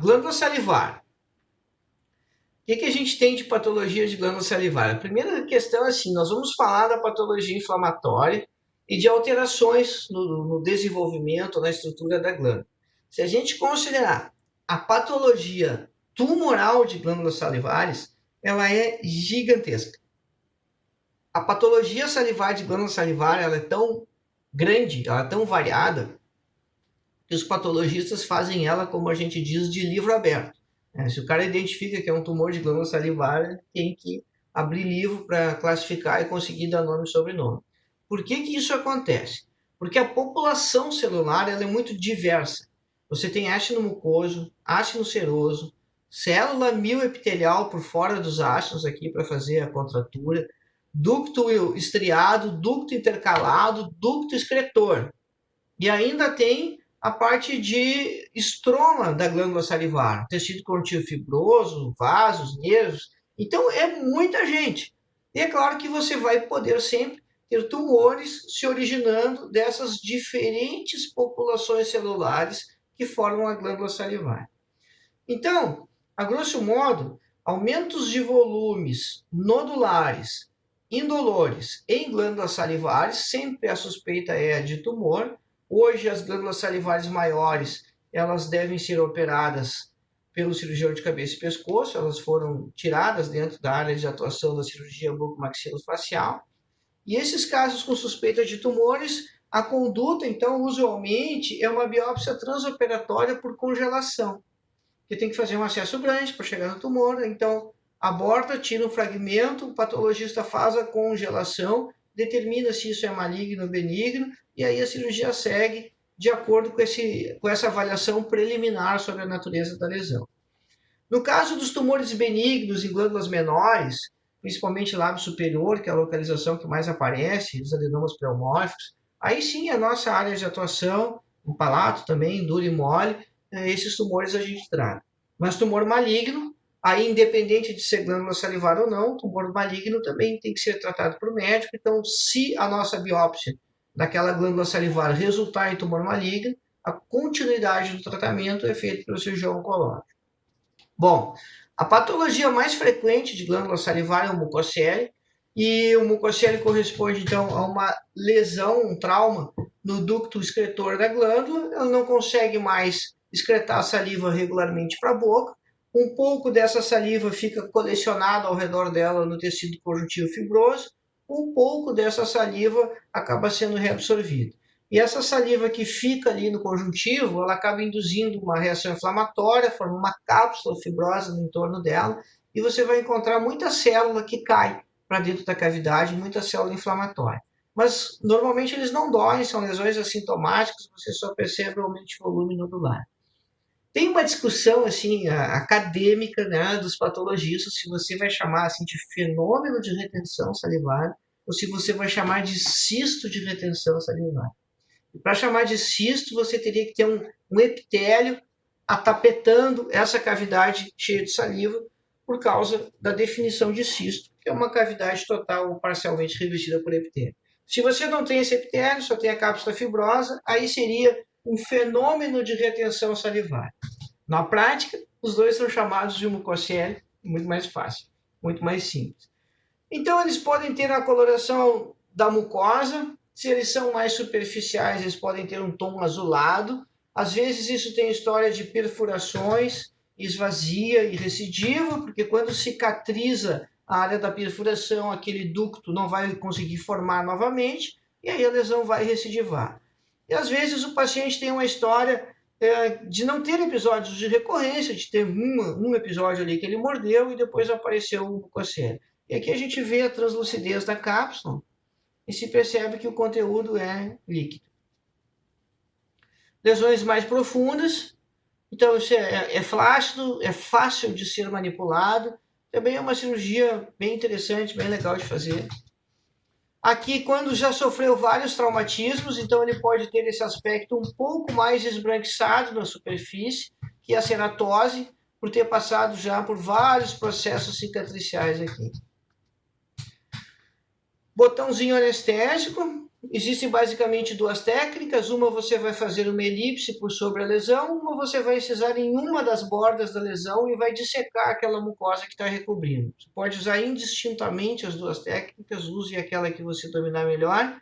Glândula salivar. O que a gente tem de patologia de glândula salivar? A primeira questão é assim, nós vamos falar da patologia inflamatória e de alterações no desenvolvimento, na estrutura da glândula. Se a gente considerar a patologia tumoral de glândulas salivares, ela é gigantesca. A patologia salivar de glândula salivar ela é tão grande, ela é tão variada, que os patologistas fazem ela, como a gente diz, de livro aberto. Se o cara identifica que é um tumor de glândula salivar, ele tem que abrir livro para classificar e conseguir dar nome e sobrenome. Por que isso acontece? Porque a população celular ela é muito diversa. Você tem ácido mucoso, ácido seroso, célula mioepitelial por fora dos ácidos aqui para fazer a contratura, ducto estriado, ducto intercalado, ducto excretor. E ainda tem a parte de estroma da glândula salivar, tecido conjuntivo fibroso, vasos, nervos. Então é muita gente. E é claro que você vai poder sempre ter tumores se originando dessas diferentes populações celulares que formam a glândula salivar. Então, a grosso modo, aumentos de volumes nodulares, indolores em glândulas salivares, sempre a suspeita é de tumor. Hoje, as glândulas salivares maiores, elas devem ser operadas pelo cirurgião de cabeça e pescoço, elas foram tiradas dentro da área de atuação da cirurgia bucomaxilofacial. E esses casos com suspeita de tumores, a conduta, então, usualmente, é uma biópsia transoperatória por congelação, que tem que fazer um acesso grande para chegar no tumor, então aborta, tira um fragmento, o patologista faz a congelação, determina se isso é maligno ou benigno, e aí a cirurgia segue de acordo com essa avaliação preliminar sobre a natureza da lesão. No caso dos tumores benignos em glândulas menores, principalmente lábio superior, que é a localização que mais aparece, os adenomas pleomórficos, aí sim a nossa área de atuação, o palato também, duro e mole, esses tumores a gente trata. Mas tumor maligno, aí independente de ser glândula salivar ou não, tumor maligno também tem que ser tratado por médico. Então, se a nossa biópsia daquela glândula salivar resultar em tumor maligno, a continuidade do tratamento é feita pelo cirurgião oncológico. Bom, a patologia mais frequente de glândula salivar é o mucocele, e o mucocele corresponde então a uma lesão, um trauma no ducto excretor da glândula. Ela não consegue mais excretar a saliva regularmente para a boca. Um pouco dessa saliva fica colecionada ao redor dela no tecido conjuntivo fibroso. Um pouco dessa saliva acaba sendo reabsorvida. E essa saliva que fica ali no conjuntivo, ela acaba induzindo uma reação inflamatória, forma uma cápsula fibrosa no entorno dela, e você vai encontrar muita célula que cai para dentro da cavidade, muita célula inflamatória. Mas normalmente eles não doem, são lesões assintomáticas, você só percebe o aumento de volume nodular. Tem uma discussão assim acadêmica, né, dos patologistas se você vai chamar assim de fenômeno de retenção salivar ou se você vai chamar de cisto de retenção salivar. Para chamar de cisto, você teria que ter um epitélio atapetando essa cavidade cheia de saliva por causa da definição de cisto, que é uma cavidade total ou parcialmente revestida por epitélio. Se você não tem esse epitélio, só tem a cápsula fibrosa, aí seria um fenômeno de retenção salivar. Na prática, os dois são chamados de mucocele, muito mais fácil, muito mais simples. Então, eles podem ter a coloração da mucosa. Se eles são mais superficiais, eles podem ter um tom azulado. Às vezes, isso tem história de perfurações, esvazia e recidiva, porque quando cicatriza a área da perfuração, aquele ducto não vai conseguir formar novamente, e aí a lesão vai recidivar. E às vezes o paciente tem uma história de não ter episódios de recorrência, de ter um episódio ali que ele mordeu e depois apareceu o mucocele. E aqui a gente vê a translucidez da cápsula e se percebe que o conteúdo é líquido. Lesões mais profundas, então isso é flácido, é fácil de ser manipulado, também é uma cirurgia bem interessante, bem legal de fazer. Aqui, quando já sofreu vários traumatismos, então ele pode ter esse aspecto um pouco mais esbranquiçado na superfície, que é a ceratose, por ter passado já por vários processos cicatriciais aqui. Botãozinho anestésico, Existem basicamente duas técnicas. Uma você vai fazer uma elipse por sobre a lesão, uma você vai incisar em uma das bordas da lesão e vai dissecar aquela mucosa que está recobrindo. Você pode usar indistintamente as duas técnicas, use aquela que você dominar melhor,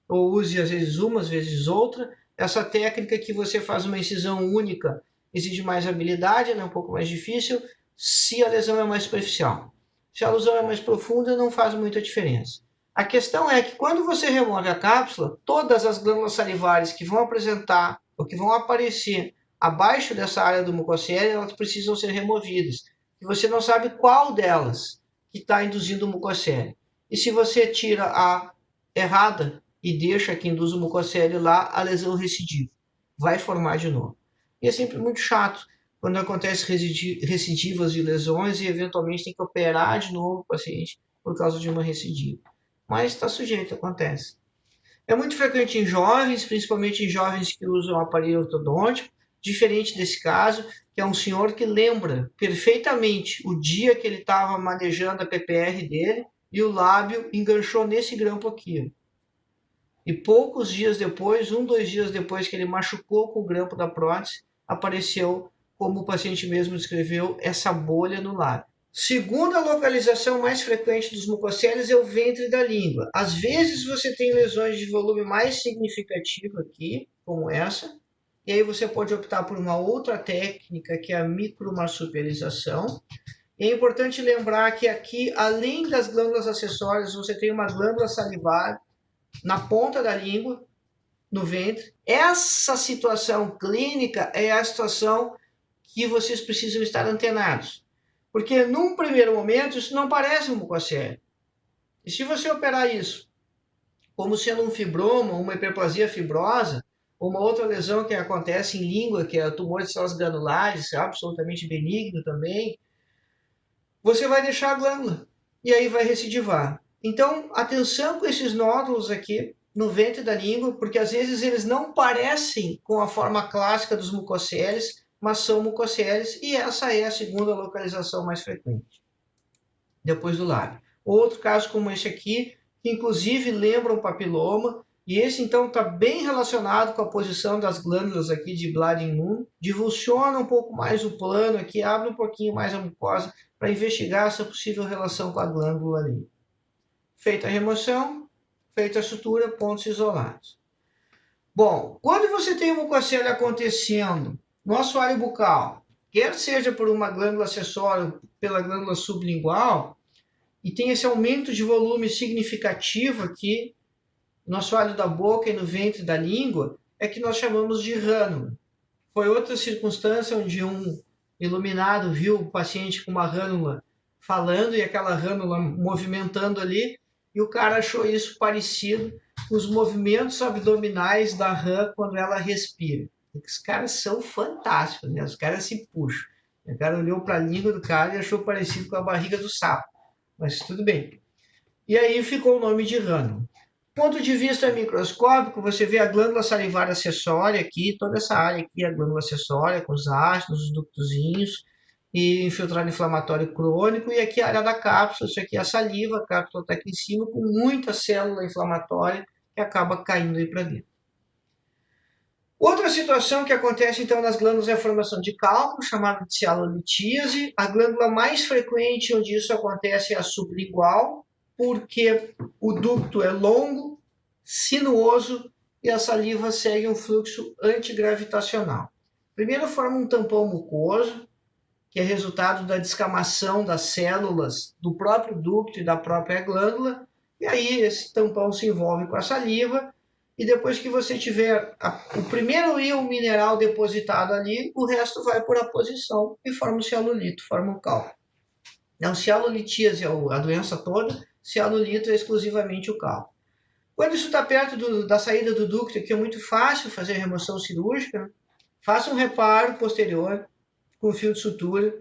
ou use às vezes uma, às vezes outra. Essa técnica que você faz uma incisão única exige mais habilidade, é um pouco mais difícil, se a lesão é mais superficial. Se a lesão é mais profunda, não faz muita diferença. A questão é que quando você remove a cápsula, todas as glândulas salivares que vão apresentar ou que vão aparecer abaixo dessa área do mucocélio, elas precisam ser removidas. E você não sabe qual delas que está induzindo o mucocélio. E se você tira a errada e deixa que induz o mucocélio lá, a lesão recidiva vai formar de novo. E é sempre muito chato quando acontece recidivas de lesões e eventualmente tem que operar de novo o paciente por causa de uma recidiva. Mas está sujeito, acontece. É muito frequente em jovens, principalmente em jovens que usam aparelho ortodôntico, diferente desse caso, que é um senhor que lembra perfeitamente o dia que ele estava manejando a PPR dele e o lábio enganchou nesse grampo aqui. E poucos dias depois, 2 dias depois que ele machucou com o grampo da prótese, apareceu, como o paciente mesmo descreveu, essa bolha no lábio. Segunda localização mais frequente dos mucocélios é o ventre da língua. Às vezes você tem lesões de volume mais significativo aqui, como essa, e aí você pode optar por uma outra técnica, que é a micromarsupialização. E é importante lembrar que aqui, além das glândulas acessórias, você tem uma glândula salivar na ponta da língua, no ventre. Essa situação clínica é a situação que vocês precisam estar antenados. Porque num primeiro momento isso não parece um mucocélio. E se você operar isso como sendo um fibroma, uma hiperplasia fibrosa, ou uma outra lesão que acontece em língua, que é o tumor de células granulares, é absolutamente benigno também, você vai deixar a glândula e aí vai recidivar. Então, atenção com esses nódulos aqui no ventre da língua, porque às vezes eles não parecem com a forma clássica dos mucocélios, mas são mucocélios, e essa é a segunda localização mais frequente, depois do lábio. Outro caso como esse aqui, que inclusive lembra um papiloma, e esse então está bem relacionado com a posição das glândulas aqui de Blading-Moon, divulsiona um pouco mais o plano aqui, abre um pouquinho mais a mucosa para investigar essa possível relação com a glândula ali. Feita a remoção, feita a sutura, pontos isolados. Bom, quando você tem um mucocélio acontecendo no assoalho bucal, quer seja por uma glândula acessória ou pela glândula sublingual, e tem esse aumento de volume significativo aqui no assoalho da boca e no ventre da língua, é que nós chamamos de rânula. Foi outra circunstância onde um iluminado viu o paciente com uma rânula falando e aquela rânula movimentando ali, e o cara achou isso parecido com os movimentos abdominais da rã quando ela respira. Os caras são fantásticos, né? Os caras se puxam. O cara olhou para a língua do cara e achou parecido com a barriga do sapo. Mas tudo bem. E aí ficou o nome de rânula. Do ponto de vista microscópico, você vê a glândula salivar acessória aqui, toda essa área aqui é a glândula acessória, com os ácidos, os ductozinhos, e infiltrado inflamatório crônico, e aqui a área da cápsula, isso aqui é a saliva, a cápsula está aqui em cima, com muita célula inflamatória que acaba caindo aí para dentro. Outra situação que acontece então nas glândulas é a formação de cálculo, chamada de cialolitíase. A glândula mais frequente onde isso acontece é a sublingual, porque o ducto é longo, sinuoso e a saliva segue um fluxo antigravitacional. Primeiro forma um tampão mucoso, que é resultado da descamação das células do próprio ducto e da própria glândula, e aí esse tampão se envolve com a saliva, e depois que você tiver o primeiro íon mineral depositado ali, o resto vai por aposição e forma o cialolito, forma o cálculo. Então, cialolitíase é a doença toda, cialolito é exclusivamente o cálculo. Quando isso está perto da saída do ducto, que é muito fácil fazer a remoção cirúrgica, faça um reparo posterior com fio de sutura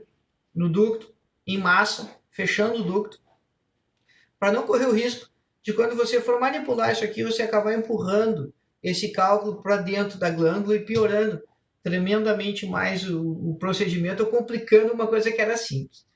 no ducto, em massa, fechando o ducto, para não correr o risco de quando você for manipular isso aqui, você acabar empurrando esse cálculo para dentro da glândula e piorando tremendamente mais o procedimento, ou complicando uma coisa que era simples.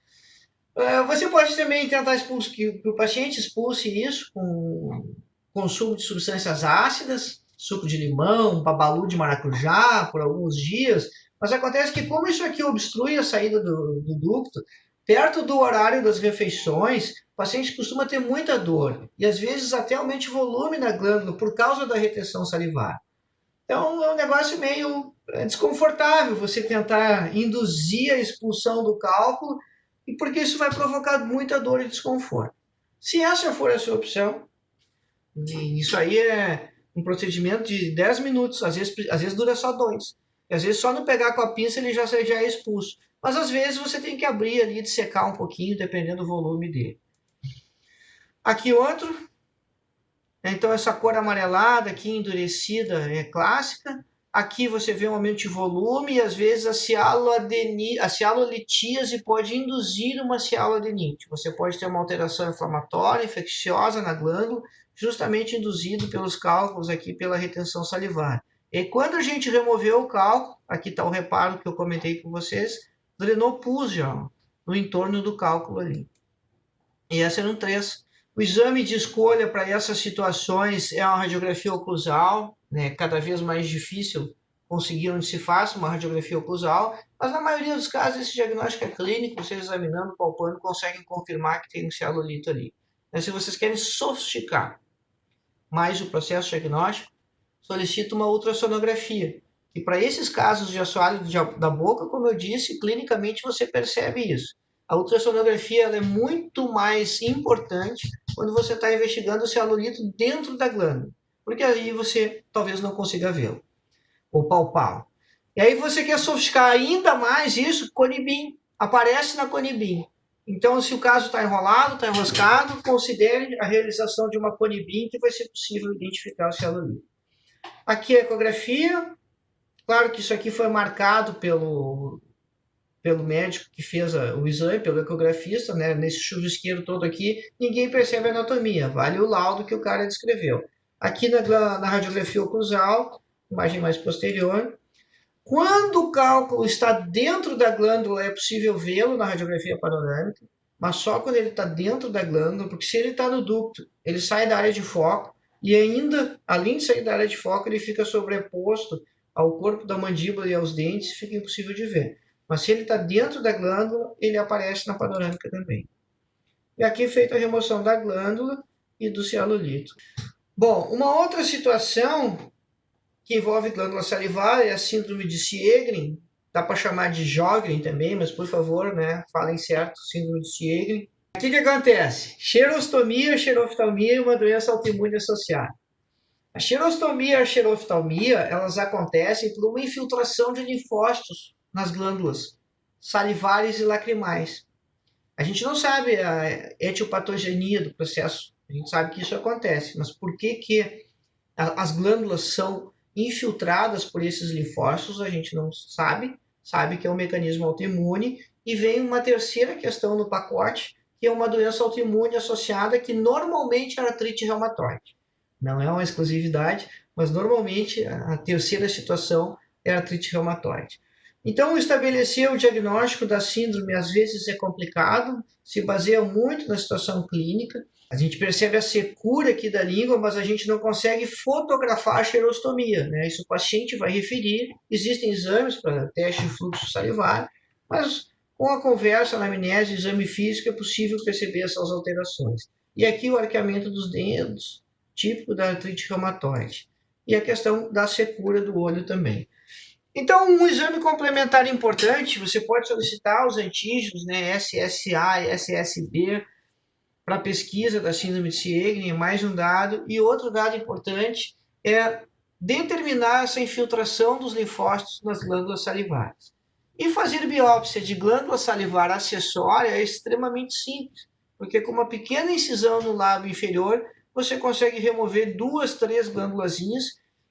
Você pode também tentar que o paciente expulse isso com consumo de substâncias ácidas, suco de limão, babalu de maracujá por alguns dias, mas acontece que como isso aqui obstrui a saída do ducto, perto do horário das refeições, o paciente costuma ter muita dor e às vezes até aumenta o volume na glândula por causa da retenção salivar. Então é um negócio meio desconfortável você tentar induzir a expulsão do cálculo, e porque isso vai provocar muita dor e desconforto. Se essa for a sua opção, isso aí é um procedimento de 10 minutos, às vezes dura só 2. E às vezes só no pegar com a pinça ele já é expulso. Mas às vezes você tem que abrir ali, de secar um pouquinho, dependendo do volume dele. Aqui outro, então essa cor amarelada aqui, endurecida, é clássica. Aqui você vê um aumento de volume e às vezes a cialolitíase pode induzir uma cialoadenite. Você pode ter uma alteração inflamatória, infecciosa na glândula, justamente induzido pelos cálculos aqui pela retenção salivar. E quando a gente removeu o cálculo, aqui está o reparo que eu comentei com vocês, drenou pus já no entorno do cálculo ali. E essa eram 3. O exame de escolha para essas situações é uma radiografia oclusal, né? Cada vez mais difícil conseguir onde se faça uma radiografia oclusal, mas na maioria dos casos esse diagnóstico é clínico, vocês examinando, palpando, conseguem confirmar que tem um cialolito ali. Mas se vocês querem sofisticar mais o processo diagnóstico, solicita uma ultrassonografia. E para esses casos de assoalho da boca, como eu disse, clinicamente você percebe isso. A ultrassonografia ela é muito mais importante quando você está investigando o cialolito dentro da glândula, porque aí você talvez não consiga vê-lo ou palpá-lo. E aí você quer sofisticar ainda mais isso, Conibin. Aparece na Conibin. Então, se o caso está enrolado, está enroscado, considere a realização de uma Conibin que vai ser possível identificar o cialolito. Aqui a ecografia. Claro que isso aqui foi marcado pelo médico que fez o exame, pelo ecografista, né? Nesse chuvisqueiro todo aqui, ninguém percebe a anatomia, vale o laudo que o cara descreveu. Aqui na radiografia oclusal, imagem mais posterior, quando o cálculo está dentro da glândula, é possível vê-lo na radiografia panorâmica, mas só quando ele está dentro da glândula, porque se ele está no ducto, ele sai da área de foco, e ainda, além de sair da área de foco, ele fica sobreposto ao corpo da mandíbula e aos dentes, fica impossível de ver. Mas se ele está dentro da glândula, ele aparece na panorâmica também. E aqui feita a remoção da glândula e do cialolito. Bom, uma outra situação que envolve glândula salivar é a síndrome de Sjögren, dá para chamar de Sjögren também, mas por favor, né, falem certo, síndrome de Sjögren. O que acontece? Xerostomia, xeroftalmia é uma doença autoimune associada. A xerostomia e a xeroftalmia, elas acontecem por uma infiltração de linfócitos nas glândulas salivares e lacrimais. A gente não sabe a etiopatogenia do processo, a gente sabe que isso acontece, mas por que as glândulas são infiltradas por esses linfócitos, a gente não sabe que é um mecanismo autoimune, e vem uma terceira questão no pacote, que é uma doença autoimune associada que normalmente é a artrite reumatoide. Não é uma exclusividade, mas normalmente a terceira situação é a artrite reumatoide. Então, estabelecer o diagnóstico da síndrome às vezes é complicado, se baseia muito na situação clínica. A gente percebe a secura aqui da língua, mas a gente não consegue fotografar a xerostomia, né? Isso o paciente vai referir. Existem exames para teste de fluxo salivar, mas com a conversa, a anamnese, exame físico, é possível perceber essas alterações. E aqui o arqueamento dos dedos, típico da artrite reumatoide. E a questão da secura do olho também. Então, um exame complementar importante, você pode solicitar os antígenos, né, SSA e SSB, para a pesquisa da síndrome de Sjögren, mais um dado. E outro dado importante é determinar essa infiltração dos linfócitos nas glândulas salivares. E fazer biópsia de glândula salivar acessória é extremamente simples, porque com uma pequena incisão no lábio inferior, você consegue remover 2, 3 glândulazinhas.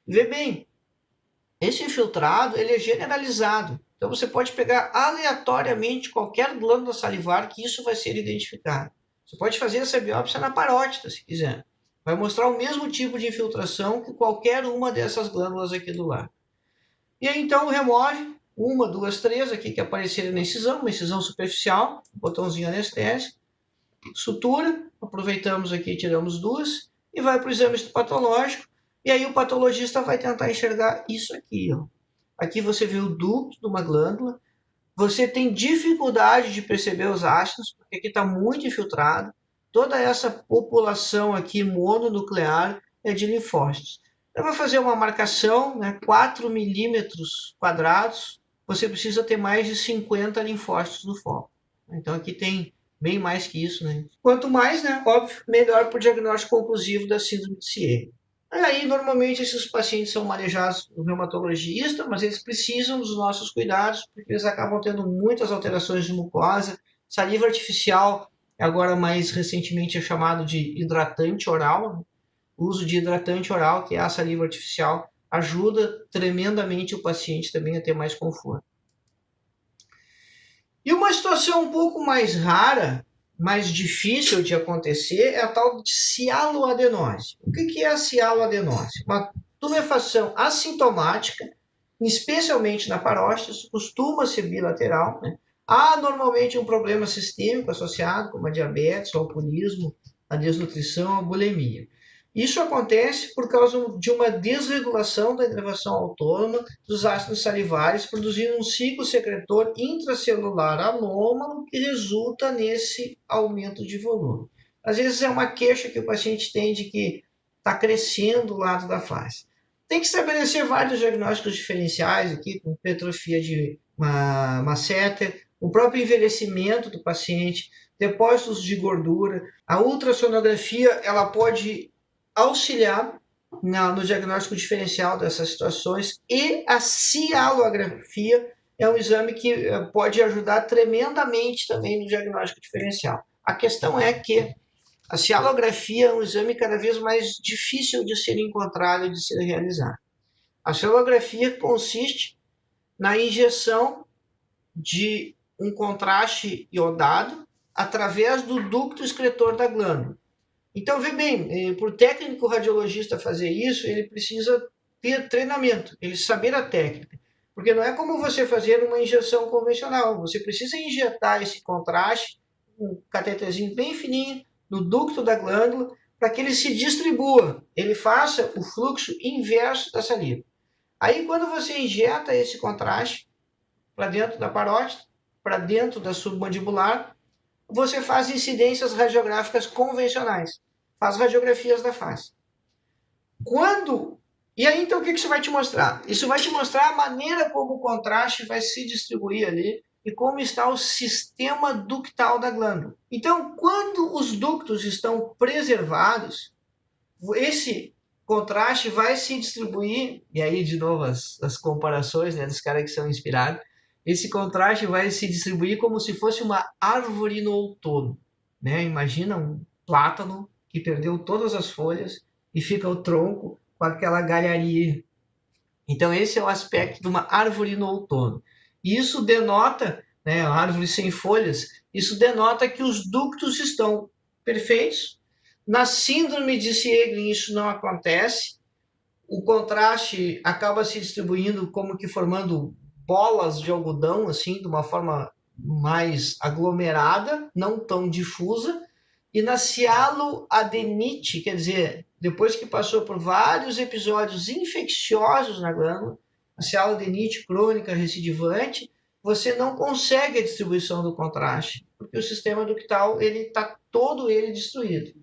Vê bem, esse infiltrado ele é generalizado. Então você pode pegar aleatoriamente qualquer glândula salivar que isso vai ser identificado. Você pode fazer essa biópsia na parótida, se quiser. Vai mostrar o mesmo tipo de infiltração que qualquer uma dessas glândulas aqui do lado. E aí então remove 1, 2, 3 aqui que apareceram na incisão, uma incisão superficial, botãozinho anestésico, sutura, aproveitamos aqui e tiramos 2. e vai para o exame histopatológico, e aí o patologista vai tentar enxergar isso aqui, ó. Aqui você vê o ducto de uma glândula, você tem dificuldade de perceber os ácidos, porque aqui está muito infiltrado. Toda essa população aqui mononuclear é de linfócitos. Então, vai fazer uma marcação, né, 4 milímetros quadrados, você precisa ter mais de 50 linfócitos no foco. Então, aqui tem bem mais que isso, né? Quanto mais, né, óbvio, melhor para o diagnóstico conclusivo da síndrome de CIE. Aí, normalmente, esses pacientes são manejados por reumatologista, mas eles precisam dos nossos cuidados, porque eles acabam tendo muitas alterações de mucosa. Saliva artificial, agora mais recentemente é chamado de hidratante oral. O uso de hidratante oral, que é a saliva artificial, ajuda tremendamente o paciente também a ter mais conforto. E uma situação um pouco mais rara, mais difícil de acontecer, é a tal de cialoadenose. O que é a cialoadenose? Uma tumefação assintomática, especialmente na paróstase, costuma ser bilateral, né? Há normalmente um problema sistêmico associado, como a diabetes, o alcoolismo, a desnutrição, a bulimia. Isso acontece por causa de uma desregulação da inervação autônoma dos ácidos salivares, produzindo um ciclo secretor intracelular anômalo que resulta nesse aumento de volume. Às vezes é uma queixa que o paciente tem de que está crescendo o lado da face. Tem que estabelecer vários diagnósticos diferenciais aqui, com hipertrofia de masseter, o próprio envelhecimento do paciente, depósitos de gordura. A ultrassonografia ela pode auxiliar no diagnóstico diferencial dessas situações, e a cialografia é um exame que pode ajudar tremendamente também no diagnóstico diferencial. A questão é que a cialografia é um exame cada vez mais difícil de ser encontrado e de ser realizado. A cialografia consiste na injeção de um contraste iodado através do ducto excretor da glândula. Então, vê bem, para o técnico radiologista fazer isso, ele precisa ter treinamento, ele saber a técnica. Porque não é como você fazer uma injeção convencional. Você precisa injetar esse contraste, um cateterzinho bem fininho, no ducto da glândula, para que ele se distribua, ele faça o fluxo inverso da saliva. Aí, quando você injeta esse contraste para dentro da parótide, para dentro da submandibular, você faz incidências radiográficas convencionais, faz radiografias da face. E aí, então, o que isso vai te mostrar? Isso vai te mostrar a maneira como o contraste vai se distribuir ali e como está o sistema ductal da glândula. Então, quando os ductos estão preservados, esse contraste vai se distribuir, e aí, de novo, as comparações, né, dos caras que são inspirados, esse contraste vai se distribuir como se fosse uma árvore no outono, né? Imagina um plátano que perdeu todas as folhas e fica o tronco com aquela galharia. Então esse é o aspecto de uma árvore no outono. E isso denota, né, a árvore sem folhas, isso denota que os ductos estão perfeitos. Na síndrome de Sjögren isso não acontece. O contraste acaba se distribuindo como que formando bolas de algodão, assim, de uma forma mais aglomerada, não tão difusa. E na cialoadenite, quer dizer, depois que passou por vários episódios infecciosos na glândula, a cialoadenite crônica recidivante, você não consegue a distribuição do contraste, porque o sistema ductal ele está todo ele destruído.